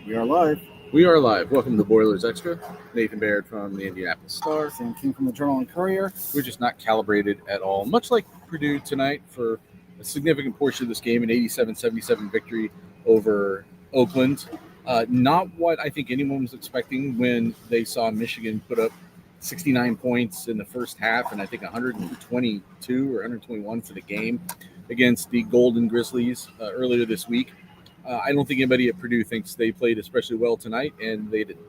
We are live. We are live. Welcome to Boilers Extra. Nathan Baird from the Indianapolis Star. Sam King from the Journal and Courier. We're just not calibrated at all, much like Purdue tonight for a significant portion of this game, an 87-77 victory over Oakland. Not what I think anyone was expecting when they saw Michigan put up 69 points in the first half and I think 122 or 121 for the game against the Golden Grizzlies earlier this week. I don't think anybody at Purdue thinks they played especially well tonight, and they didn't.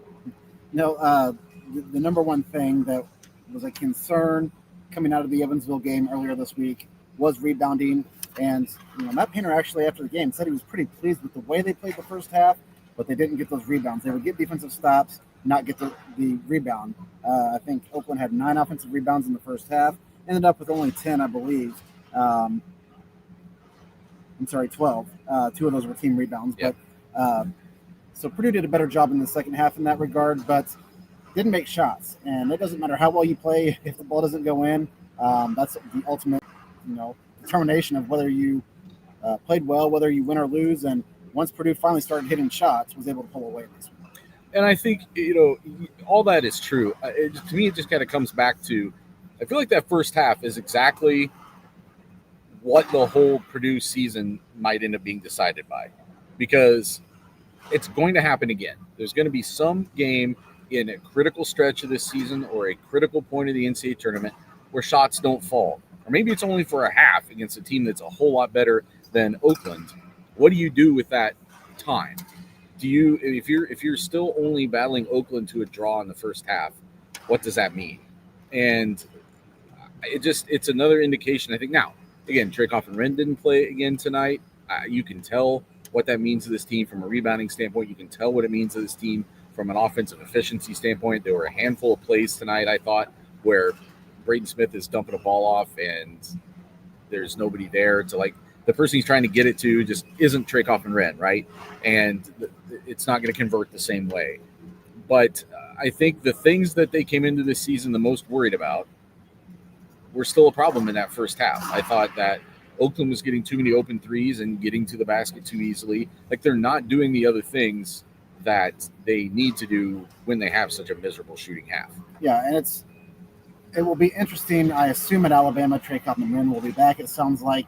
The number one thing that was a concern coming out of the Evansville game earlier this week was rebounding. And Matt Painter actually after the game said he was pretty pleased with the way they played the first half, but they didn't get those rebounds. They would get defensive stops, not get the rebound. I think Oakland had 9 offensive rebounds in the first half, ended up with only 10, I believe. 12. 2 of those were team rebounds. Yep. But so Purdue did a better job in the second half in that regard, but didn't make shots. And it doesn't matter how well you play if the ball doesn't go in. That's the ultimate, determination of whether you played well, whether you win or lose. And once Purdue finally started hitting shots, was able to pull away this one. And I think all that is true. To me, it just kind of comes back to, I feel like that first half is exactly what the whole Purdue season might end up being decided by, because it's going to happen again. There's going to be some game in a critical stretch of this season or a critical point of the NCAA tournament where shots don't fall, or maybe it's only for a half against a team that's a whole lot better than Oakland. What do you do with that time? If you're still only battling Oakland to a draw in the first half, what does that mean? And it's another indication, I think. Now, again, Trakoff and Wren didn't play again tonight. You can tell what that means to this team from a rebounding standpoint. You can tell what it means to this team from an offensive efficiency standpoint. There were a handful of plays tonight, I thought, where Braden Smith is dumping a ball off and there's nobody there to, like, the person he's trying to get it to just isn't Trakoff and Wren, right? And it's not going to convert the same way. But I think the things that they came into this season the most worried about were still a problem in that first half. I thought that Oakland was getting too many open threes and getting to the basket too easily. Like, they're not doing the other things that they need to do when they have such a miserable shooting half. Yeah, and it will be interesting. I assume at Alabama, Trakoff and Wren will be back. It sounds like,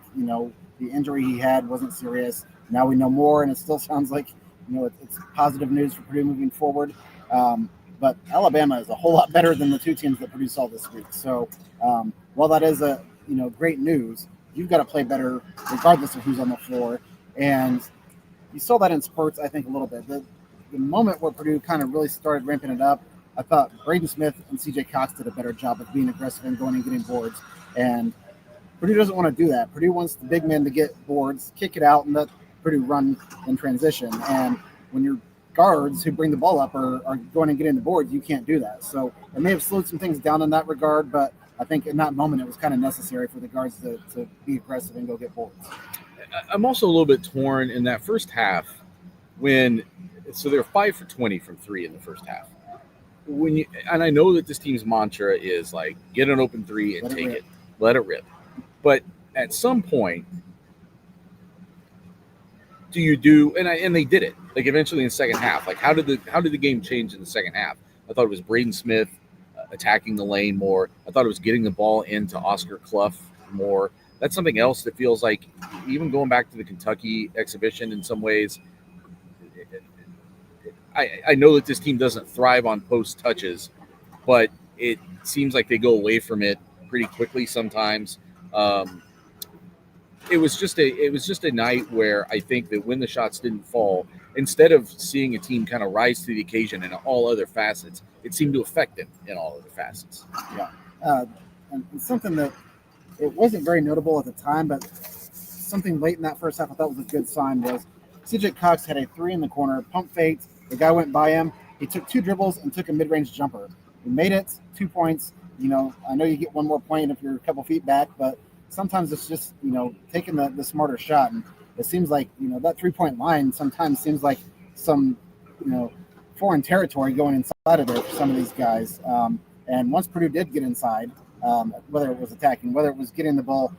the injury he had wasn't serious. Now we know more, and it still sounds like, it's positive news for Purdue moving forward. But Alabama is a whole lot better than the 2 teams that Purdue saw this week. So while that is great news, you've got to play better regardless of who's on the floor. And you saw that in spurts, I think, a little bit. The moment where Purdue kind of really started ramping it up, I thought Braden Smith and C.J. Cox did a better job of being aggressive and going and getting boards. And Purdue doesn't want to do that. Purdue wants the big men to get boards, kick it out, and let Purdue run in transition. And when your guards who bring the ball up are going and getting the boards, you can't do that. So it may have slowed some things down in that regard, but I think in that moment it was kind of necessary for the guards to be aggressive and go get boards. I'm also a little bit torn in that first half so they're 5 for 20 from 3 in the first half. And I know that this team's mantra is like, get an open 3 and take it. Let it rip. But at some point, do you do – and they did it. Like, eventually in the second half. Like, how did the game change in the second half? I thought it was Braden Smith attacking the lane more. I thought it was getting the ball into Oscar Clough more. That's something else that feels like, even going back to the Kentucky exhibition in some ways, I know that this team doesn't thrive on post touches, but it seems like they go away from it pretty quickly sometimes. It was just a night where I think that when the shots didn't fall, instead of seeing a team kind of rise to the occasion in all other facets, it seemed to affect them in all other facets. Yeah. And something that it wasn't very notable at the time, but something late in that first half I thought was a good sign was C.J. Cox had a 3 in the corner, pump fake. The guy went by him. He took 2 dribbles and took a mid-range jumper. He made it, 2 points. I know you get one more point if you're a couple feet back, but sometimes it's just, taking the smarter shot. And it seems like, that 3-point line sometimes seems like some, foreign territory going inside of there for some of these guys. And once Purdue did get inside, whether it was attacking, whether it was getting the ball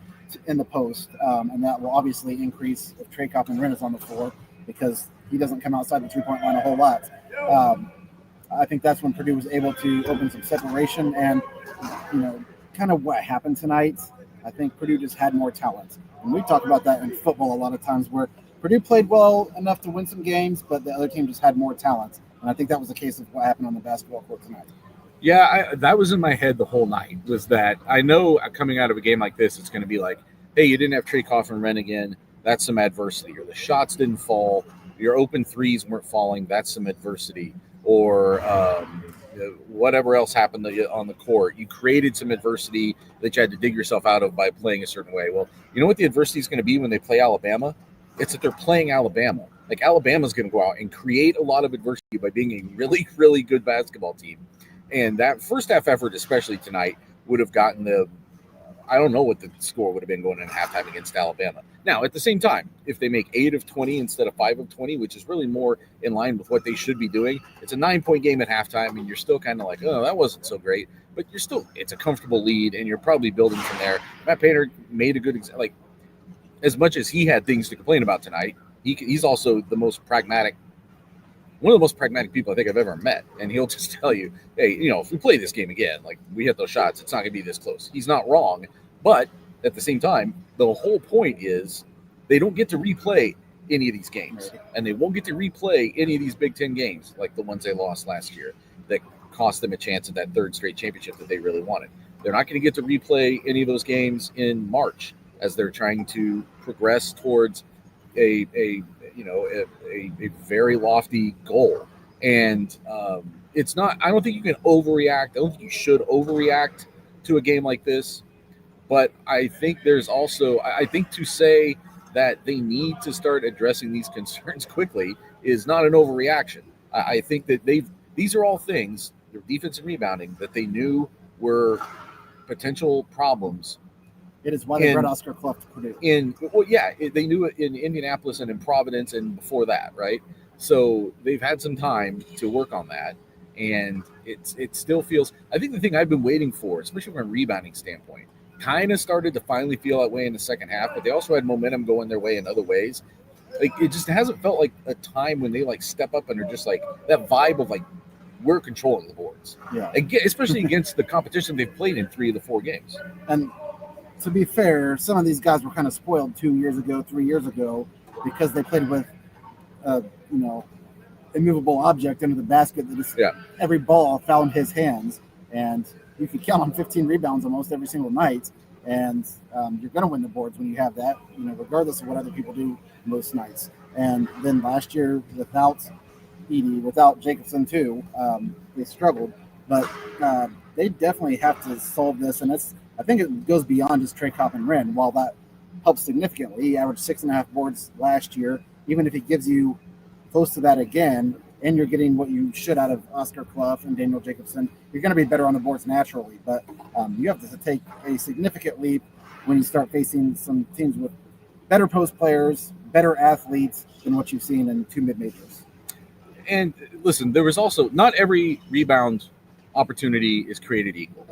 in the post, and that will obviously increase if Trakoff and Wren is on the floor. because he doesn't come outside the 3-point line a whole lot. I think that's when Purdue was able to open some separation, and kind of what happened tonight. I think Purdue just had more talent, and we talk about that in football a lot of times, where Purdue played well enough to win some games, but the other team just had more talent, and I think that was the case of what happened on the basketball court tonight. Yeah, that was in my head the whole night, was that I know coming out of a game like this, it's going to be like, hey, you didn't have Trey Kaufman-Renn again. That's some adversity. Or the shots didn't fall. Your open threes weren't falling. That's some adversity. Or whatever else happened on the court. You created some adversity that you had to dig yourself out of by playing a certain way. Well, you know what the adversity is going to be when they play Alabama? It's that they're playing Alabama. Like, Alabama's going to go out and create a lot of adversity by being a really, really good basketball team. And that first half effort, especially tonight, would have gotten I don't know what the score would have been going in halftime against Alabama. Now, at the same time, if they make 8 of 20 instead of 5 of 20, which is really more in line with what they should be doing, it's a 9-point game at halftime, and you're still kind of like, oh, that wasn't so great. But it's a comfortable lead, and you're probably building from there. Matt Painter made a good example. Like, as much as he had things to complain about tonight, he's also one of the most pragmatic people I think I've ever met. And he'll just tell you, hey, if we play this game again, like, we hit those shots, it's not going to be this close. He's not wrong. But at the same time, the whole point is they don't get to replay any of these games. And they won't get to replay any of these Big Ten games like the ones they lost last year that cost them a chance at that third straight championship that they really wanted. They're not going to get to replay any of those games in March as they're trying to progress towards a very lofty goal. And it's not, I don't think you can overreact. I don't think you should overreact to a game like this. But I think there's also, I think to say that they need to start addressing these concerns quickly is not an overreaction. I think that these are all things, their defense and rebounding, that they knew were potential problems. It is why they brought Oscar Clough to Purdue. They knew it in Indianapolis and in Providence and before that, right? So they've had some time to work on that, and it still feels. I think the thing I've been waiting for, especially from a rebounding standpoint, kind of started to finally feel that way in the second half, but they also had momentum going their way in other ways. Like, it just hasn't felt like a time when they like step up and are just like that vibe of like, we're controlling the boards. Yeah, again, especially against the competition they've played in 3 of the 4 games. And to be fair, some of these guys were kind of spoiled 3 years ago, because they played with, immovable object under the basket that just every ball found his hands, and you could count on 15 rebounds almost every single night, and you're going to win the boards when you have that, regardless of what other people do most nights. And then last year, without Edey, without Jacobson too, they struggled, but they definitely have to solve this, and I think it goes beyond just Trey Kaufman-Renn. While that helps significantly, he averaged 6.5 boards last year. Even if he gives you close to that again, and you're getting what you should out of Oscar Clough and Daniel Jacobson, you're going to be better on the boards naturally. But you have to take a significant leap when you start facing some teams with better post players, better athletes than what you've seen in 2 mid-majors. And listen, there was also, not every rebound opportunity is created equal.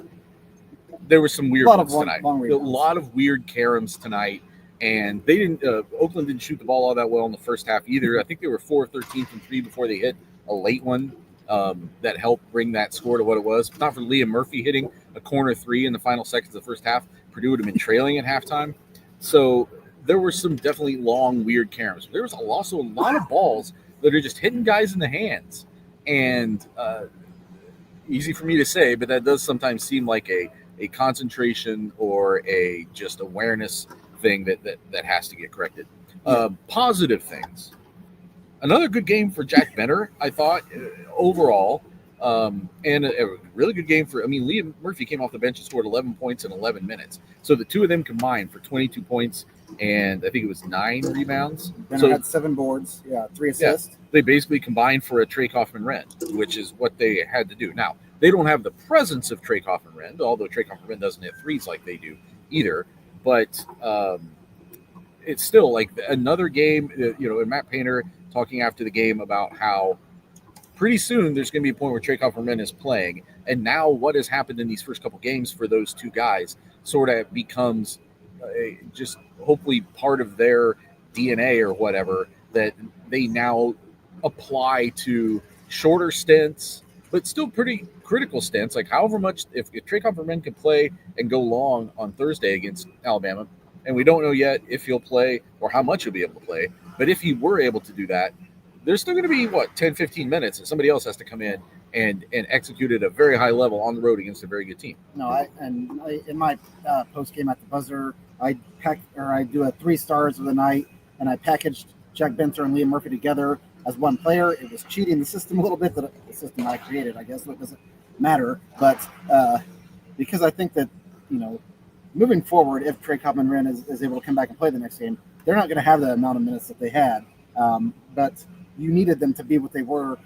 There were some weird ones tonight. A lot of weird caroms tonight, and they didn't. Oakland didn't shoot the ball all that well in the first half either. I think they were 4 of 13 from 3 before they hit a late one that helped bring that score to what it was. If not for Liam Murphy hitting a corner 3 in the final seconds of the first half, Purdue would have been trailing at halftime. So there were some definitely long, weird caroms. There was also a lot of balls that are just hitting guys in the hands, and easy for me to say, but that does sometimes seem like a concentration or a just awareness thing that has to get corrected. Positive things. Another good game for Jack Benner, I thought, overall. And a really good game Liam Murphy came off the bench and scored 11 points in 11 minutes. So the two of them combined for 22 points and I think it was 9 rebounds. Benner had 7 boards, 3 assists. Yeah, they basically combined for a Trey Kaufman-Renn, which is what they had to do. Now, they don't have the presence of Trey Kaufman-Renn, although Trey Kaufman-Renn doesn't hit threes like they do either. But it's still like another game, and Matt Painter talking after the game about how pretty soon there's going to be a point where Trey Kaufman-Renn is playing. And now what has happened in these first couple games for those two guys sort of becomes just hopefully part of their DNA or whatever, that they now apply to shorter stints, but still pretty critical stints. Like however much, if Trey Coffman can play and go long on Thursday against Alabama, and we don't know yet if he'll play or how much he'll be able to play, but if he were able to do that, there's still going to be, 10, 15 minutes, and somebody else has to come in and execute at a very high level on the road against a very good team. No, I in my post game at the buzzer, I do a 3 stars of the night, and I packaged Jack Benter and Liam Murphy together as one player. It was cheating the system a little bit, the system I created, I guess, so it doesn't matter. But because I think that, moving forward, if Trey Coffman is able to come back and play the next game, they're not going to have the amount of minutes that they had. But you needed them to be what they were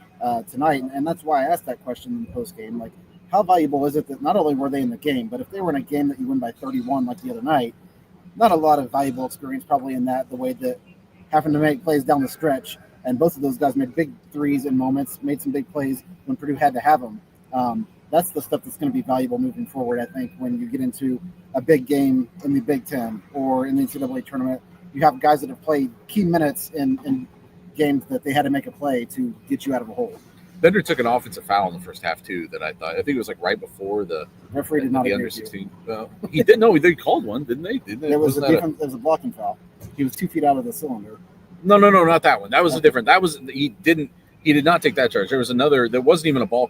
tonight, and that's why I asked that question in the post game. Like, how valuable is it that not only were they in the game, but if they were in a game that you win by 31 like the other night, not a lot of valuable experience probably in that, the way that having to make plays down the stretch, and both of those guys made big threes in moments, made some big plays when Purdue had to have them. That's the stuff that's going to be valuable moving forward, I think, when you get into a big game in the Big Ten or in the NCAA tournament. You have guys that have played key minutes in games that they had to make a play to get you out of a hole. Bender took an offensive foul in the first half too. I think it was like right before the referee did not the agree under 16. He didn't know. They called one, didn't they? It was a blocking foul. He was 2 feet out of the cylinder. No, not that one. That was a different. That was he did not take that charge. There was another. There wasn't even a player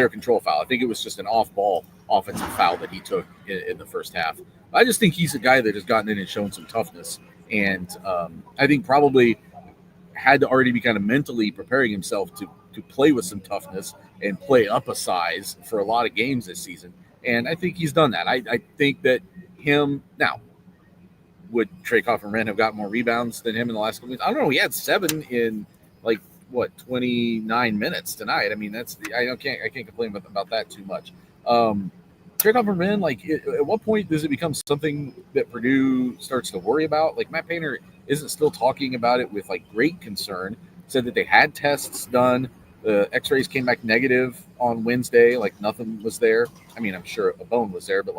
control foul. I think it was just an off-ball offensive foul that he took in the first half. I just think he's a guy that has gotten in and shown some toughness, and I think probably had to already be kind of mentally preparing himself to play with some toughness and play up a size for a lot of games this season. And I think he's done that. I think that now, would Trey Coffman have gotten more rebounds than him in the last couple weeks? I don't know. He had 7 in 29 minutes tonight. I mean, I can't complain about that too much. Trey Coffman, at what point does it become something that Purdue starts to worry about? Like, Matt Painter isn't still talking about it with great concern. Said that they had tests done. The X-rays came back negative on Wednesday. Nothing was there. I mean, I'm sure a bone was there, but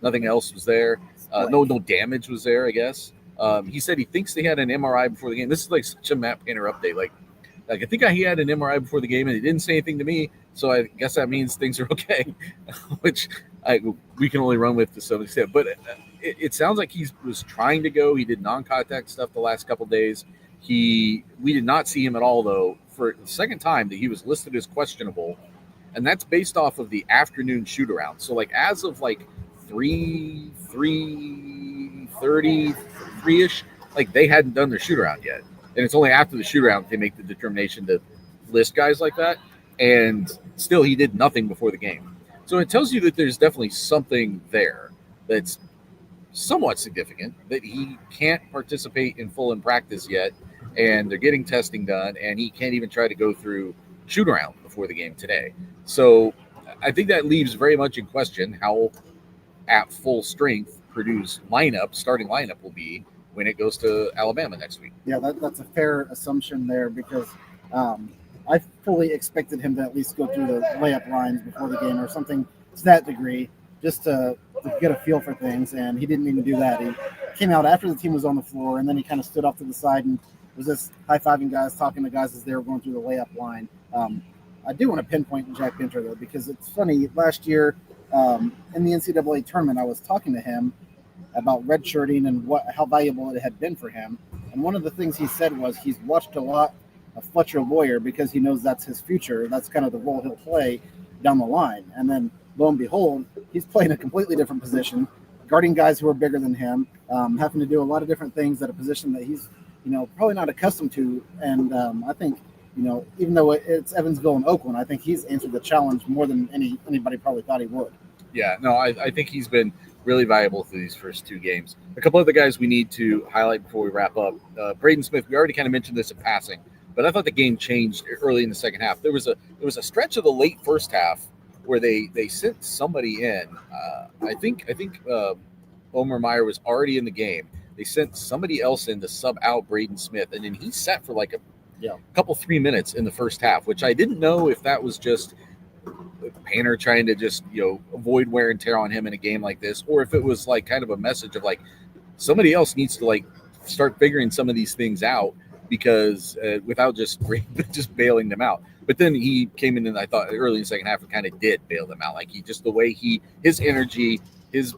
nothing else was there. No damage was there, I guess. He said he thinks they had an MRI before the game. This is such a Matt Painter update. I think he had an MRI before the game, and he didn't say anything to me. So I guess that means things are okay, which we can only run with to some extent. But it sounds like he was trying to go. He did non-contact stuff the last couple of days. We did not see him at all, though, for the second time that he was listed as questionable, and that's based off of the afternoon shoot-around. So, as of 3:33-ish, they hadn't done their shoot-around yet. And it's only after the shoot-around they make the determination to list guys like that. And still, he did nothing before the game. So it tells you that there's definitely something there that's somewhat significant, that he can't participate in full in practice yet, and they're getting testing done, and he can't even try to go through shoot-around before the game today. So I think that leaves very much in question how at full strength Purdue's starting lineup will be when it goes to Alabama next week. Yeah, that's a fair assumption there, because I fully expected him to at least go through the layup lines before the game or something to that degree, just to get a feel for things, and he didn't even do that. He came out after the team was on the floor, and then he kind of stood off to the side and was just high-fiving guys, talking to guys as they were going through the layup line. I do want to pinpoint Jack Benter, though, because it's funny. Last year in the NCAA tournament, I was talking to him about redshirting and how valuable it had been for him. And one of the things he said was he's watched a lot of Fletcher Lawyer because he knows that's his future. That's kind of the role he'll play down the line. And then, lo and behold, he's playing a completely different position, guarding guys who are bigger than him, having to do a lot of different things at a position that he's, probably not accustomed to. And I think, even though it's Evansville and Oakland, I think he's answered the challenge more than anybody probably thought he would. Yeah, no, I think he's been really valuable through these first 2 games. A couple other guys we need to highlight before we wrap up. Braden Smith, we already kind of mentioned this in passing, but I thought the game changed early in the second half. There was a stretch of the late first half where they sent somebody in. I think Omer Meyer was already in the game. They sent somebody else in to sub out Braden Smith, and then he sat for a couple 3 minutes in the first half, which I didn't know if that was just Painter trying to just avoid wear and tear on him in a game like this, or if it was kind of a message of somebody else needs to start figuring some of these things out. because without just bailing them out. But then he came in and I thought early in the second half, and kind of did bail them out. Like the way his energy, his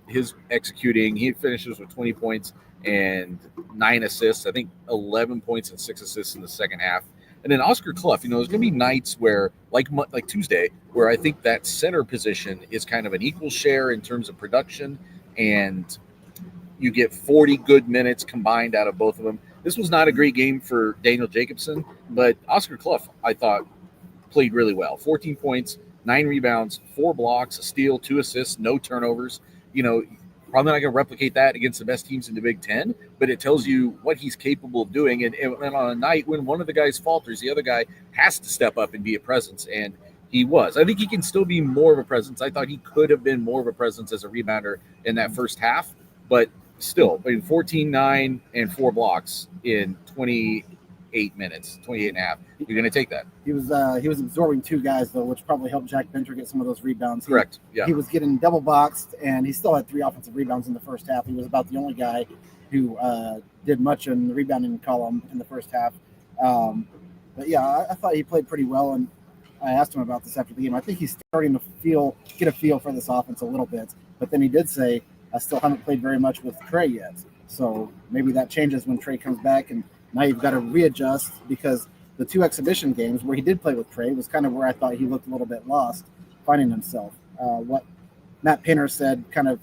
executing, he finishes with 20 points and 9 assists. I think 11 points and 6 assists in the second half. And then Oscar Clough, there's going to be nights where, like Tuesday, where I think that center position is kind of an equal share in terms of production, and you get 40 good minutes combined out of both of them. This was not a great game for Daniel Jacobson, but Oscar Clough, I thought, played really well. 14 points, 9 rebounds, 4 blocks, a steal, 2 assists, no turnovers. Probably not going to replicate that against the best teams in the Big Ten, but it tells you what he's capable of doing. And on a night when one of the guys falters, the other guy has to step up and be a presence, and he was. I think he can still be more of a presence. I thought he could have been more of a presence as a rebounder in that first half, but still, 14, 9, and 4 blocks in 28 minutes, 28 and a half. You're going to take that. He was absorbing 2 guys, though, which probably helped Jack Benter get some of those rebounds. Correct, yeah. He was getting double boxed, and he still had 3 offensive rebounds in the first half. He was about the only guy who did much in the rebounding column in the first half. But, yeah, I thought he played pretty well, and I asked him about this after the game. I think he's starting to get a feel for this offense a little bit. But then he did say, I still haven't played very much with Trey yet. So maybe that changes when Trey comes back, and now you've got to readjust, because the 2 exhibition games where he did play with Trey was kind of where I thought he looked a little bit lost, finding himself. What Matt Painter said, kind of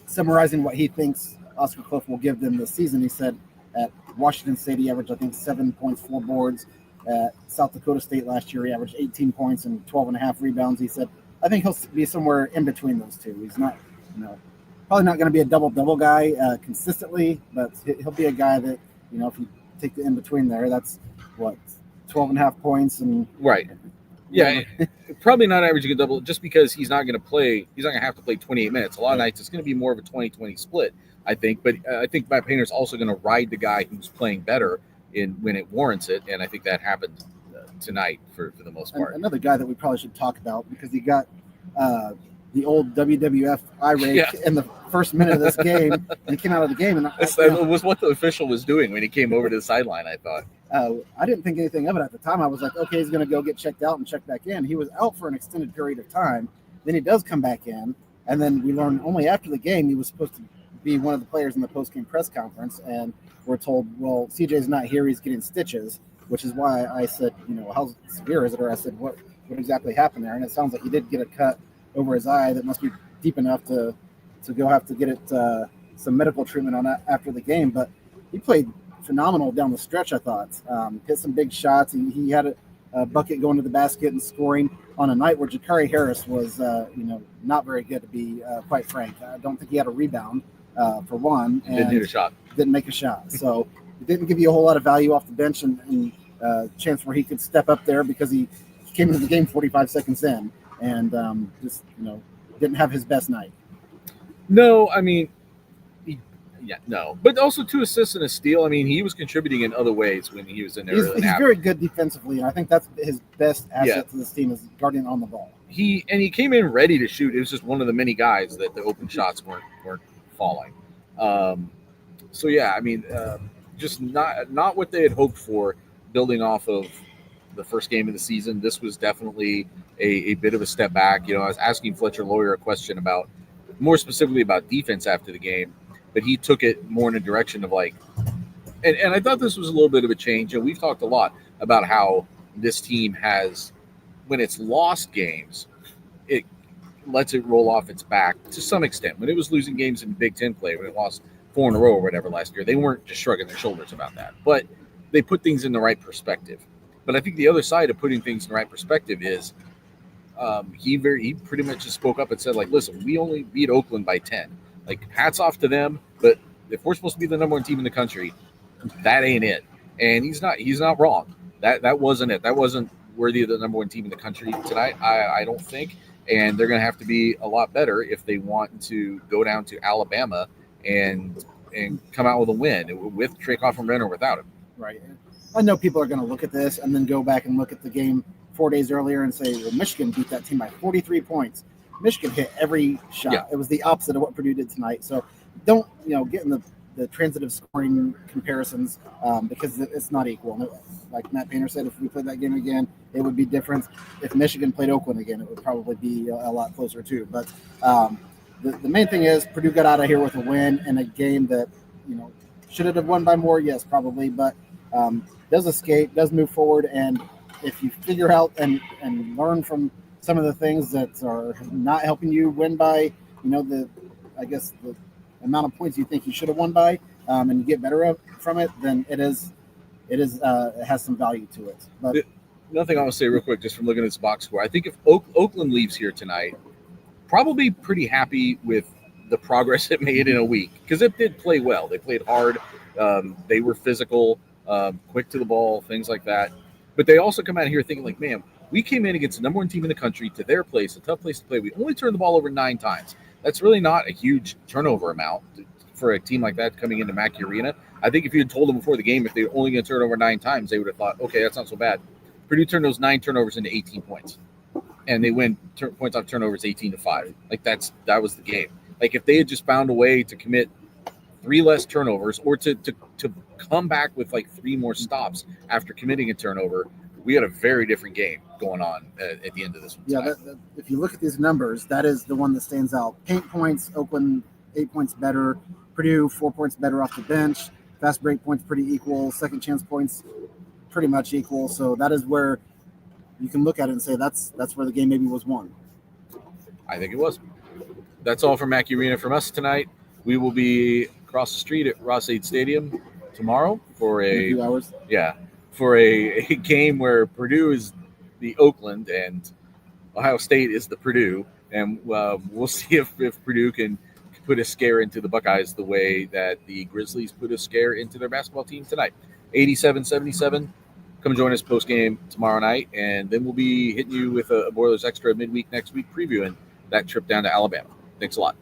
summarizing what he thinks Oscar Clough will give them this season, he said at Washington State he averaged, I think, 7 points, 4 boards. At South Dakota State last year he averaged 18 points and 12 and a half rebounds. He said, I think he'll be somewhere in between those two. He's not, probably not going to be a double-double guy consistently, but he'll be a guy that, if you take the in-between there, that's, 12 and a half points. And right. Yeah, probably not averaging a double, just because he's not going to have to play 28 minutes. A lot of nights it's going to be more of a 20-20 split, I think. But I think Matt Painter's also going to ride the guy who's playing better when it warrants it, and I think that happened tonight for the most part. Another guy that we probably should talk about, because he got the old WWF eye rake in the first minute of this game, and he came out of the game. And that was what the official was doing when he came over to the sideline, I thought. I didn't think anything of it at the time. I was like, okay, he's going to go get checked out and check back in. He was out for an extended period of time. Then he does come back in, and then we learned only after the game he was supposed to be one of the players in the post-game press conference, and we're told, well, CJ's not here, he's getting stitches, which is why I said, how severe is it? Or I said, what exactly happened there? And it sounds like he did get a cut over his eye that must be deep enough to go have to get it some medical treatment on that after the game. But he played phenomenal down the stretch, I thought. Hit some big shots. He had a bucket going to the basket and scoring on a night where Jakari Harris was, not very good, to be quite frank. I don't think he had a rebound, for one. And didn't hit a shot. Didn't make a shot. So it didn't give you a whole lot of value off the bench and chance where he could step up there, because he came into the game 45 seconds in and didn't have his best night. No, I mean, no. But also 2 assists and a steal. I mean, he was contributing in other ways when he was in there. He's very good defensively, and I think that's his best asset to this team, is guarding on the ball. He came in ready to shoot. It was just one of the many guys that the open shots weren't falling. So yeah, I mean, just not what they had hoped for, building off of the first game of the season. This was definitely a bit of a step back. I was asking Fletcher Lawyer a question more specifically about defense after the game, but he took it more in a direction of and I thought this was a little bit of a change. We've talked a lot about how this team has, when it's lost games, it lets it roll off its back to some extent. When it was losing games in Big Ten play, when it lost 4 in a row or whatever last year, they weren't just shrugging their shoulders about that, but they put things in the right perspective. But I think the other side of putting things in the right perspective is he pretty much just spoke up and said, listen, we only beat Oakland by 10. Hats off to them, but if we're supposed to be the number 1 team in the country, that ain't it. And he's not wrong. That wasn't it. That wasn't worthy of the number 1 team in the country tonight, I don't think. And they're going to have to be a lot better if they want to go down to Alabama and come out with a win, with Trey Coffin-Brenner or without him. Right. I know people are going to look at this and then go back and look at the game 4 days earlier and say, well, Michigan beat that team by 43 points. Michigan hit every shot. Yeah. It was the opposite of what Purdue did tonight. So don't, get in the the transitive scoring comparisons because it's not equal. Like Matt Painter said, if we played that game again, it would be different. If Michigan played Oakland again, it would probably be a lot closer too. But the main thing is Purdue got out of here with a win in a game that, should it have won by more? Yes, probably. But does escape, does move forward. And if you figure out and learn from some of the things that are not helping you win by, the amount of points you think you should have won by, and you get better from it, then it has some value to it. But another thing I want to say real quick, just from looking at this box score, I think if Oakland leaves here tonight, probably pretty happy with the progress it made in a week, because it did play well. They played hard. They were physical, quick to the ball, things like that. But they also come out here thinking like, man, we came in against the number one team in the country to their place, a tough place to play. We only turned the ball over 9 times. That's really not a huge turnover amount for a team like that coming into Mackey Arena. I think if you had told them before the game if they were only going to turn over 9 times, they would have thought, okay, that's not so bad. Purdue turned those 9 turnovers into 18 points, and they win points off turnovers 18-5. Like that was the game. Like if they had just found a way to commit 3 less turnovers, or to come back with like 3 more stops after committing a turnover, we had a very different game going on at the end of this one. Yeah, if you look at these numbers, that is the one that stands out. Paint points, Oakland 8 points better, Purdue 4 points better off the bench, fast break points pretty equal, second chance points pretty much equal. So that is where you can look at it and say that's where the game maybe was won. I think it was. That's all from Mackey Arena from us tonight. We will be across the street at Ross-Ade Stadium tomorrow for In a few hours. For a game where Purdue is the Oakland and Ohio State is the Purdue. And we'll see if Purdue can put a scare into the Buckeyes the way that the Grizzlies put a scare into their basketball team tonight. 87-77. Come join us post-game tomorrow night, and then we'll be hitting you with a Boilers Extra midweek next week previewing that trip down to Alabama. Thanks a lot.